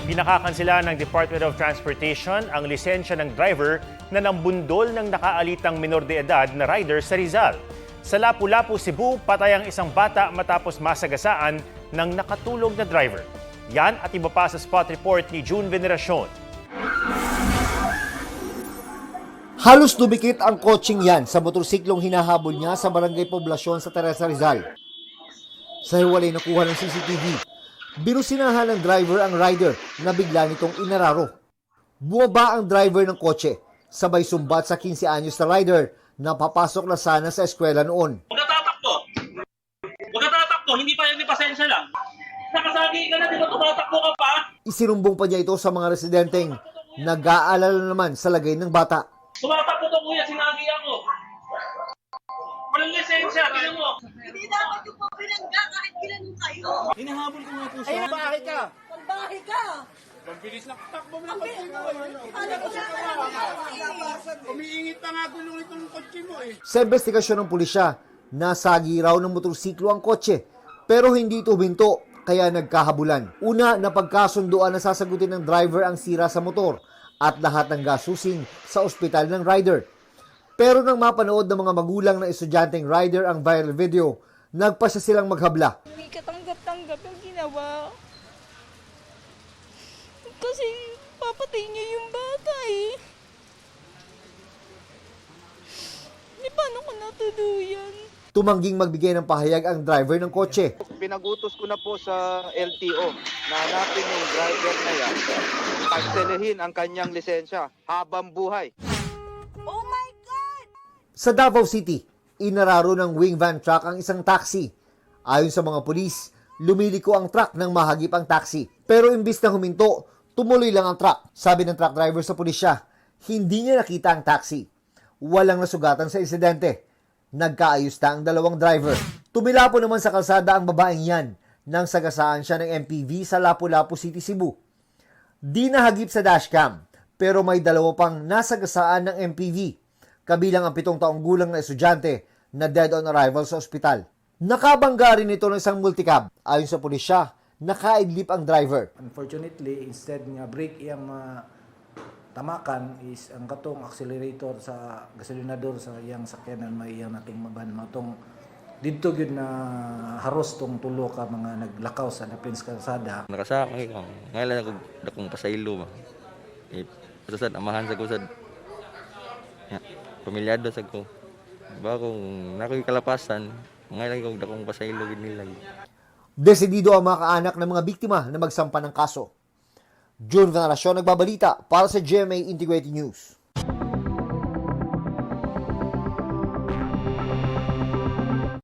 Pinakakansela ng Department of Transportation ang lisensya ng driver na nambundol ng nakaalitang minor de edad na rider sa Rizal. Sa Lapu-Lapu, Cebu, patay ang isang bata matapos masagasaan ng nakatulog na driver. Yan at iba pa sa spot report ni June Veneracion. Halos dumikit ang kotseng yan sa motorsiklong hinahabol niya sa barangay Poblasyon sa Teresa Rizal. Sa hiwalay nakuha ng CCTV, binusinahan ng driver ang rider na bigla nitong inararo. Bumaba ang driver ng kotse, sabay sumbat sa 15 anyos na rider na papasok na sana sa eskwela noon. Huwag ka tatakbo, hindi pa yan, pasensya lang. Nakasagi ka na, di ba tumatakbo ka pa? Isinumbong pa niya ito sa mga residenteng nag-aalala naman sa lagay ng bata. Tumatakbo to kuya, sinagi ako. Walang lisensya, tingnan mo. Hindi dapat yung po binangga kahit kailan kayo. Hinahabol ko nga po siya. Ay, bahay ka. Magbahay ka. Mabilis na takbo mo ng kotse mo. Alam mo na Umiingit pa nga gulong itong kotse mo eh. Sa investigasyon ng pulisya, nasagi raw ng motorsiklo ang kotse pero hindi ito huminto kaya nagkahabulan. Una, napagkasunduan na sasagutin ng driver ang sira sa motor at lahat ng gastusin sa ospital ng rider. Pero nang mapanood ng mga magulang na estudyanteng rider ang viral video, nagpasya silang maghabla. Hindi katanggap-tanggap yung ginawa. Kasi papatay niya yung bata eh. Di paano ko natuluyan? Tumangging magbigay ng pahayag ang driver ng kotse. Pinagutos ko na po sa LTO na hanapin yung driver na yan. Kanselehin ang kanyang lisensya habang buhay. Oh my God! Sa Davao City, inararo ng wing van truck ang isang taxi. Ayon sa mga pulis, lumiliko ang truck nang mahagip ang taxi. Pero imbis na huminto, tumuloy lang ang truck. Sabi ng truck driver sa pulisya, hindi niya nakita ang taxi. Walang nasugatan sa insidente. Nagkaayos na ang dalawang driver. Tumilapo naman sa kalsada ang babaeng yan nang sagasaan siya ng MPV sa Lapu-Lapu City, Cebu. Di nahagip sa dashcam pero may dalawa pang nasagasaan ng MPV. Kabilang ang 7 taong gulang na estudyante na dead on arrival sa ospital. Nakabangga rin ito ng isang multicab. Ayon sa pulisya, nakaidlip ang driver. Unfortunately, instead nga brake iyang tamakan is ang katong accelerator sa gasolinador sa iyang sakyanan may iyang nating maban matong didto gyud na haros tong tulo ka mga naglakaw sa Dapins kalsada. Nakasakay ko. Ngayon ako dakong pasaylo ba. Pasasad amahan sa kusad. Pamilyado sa ko. Ba kung nakoy kalapasan, ngayon ko dakong pasaylo gid nila. Desidido ang mga kaanak ng mga biktima na magsampa ng kaso. June Veneracion nagbabalita para sa GMA Integrated News.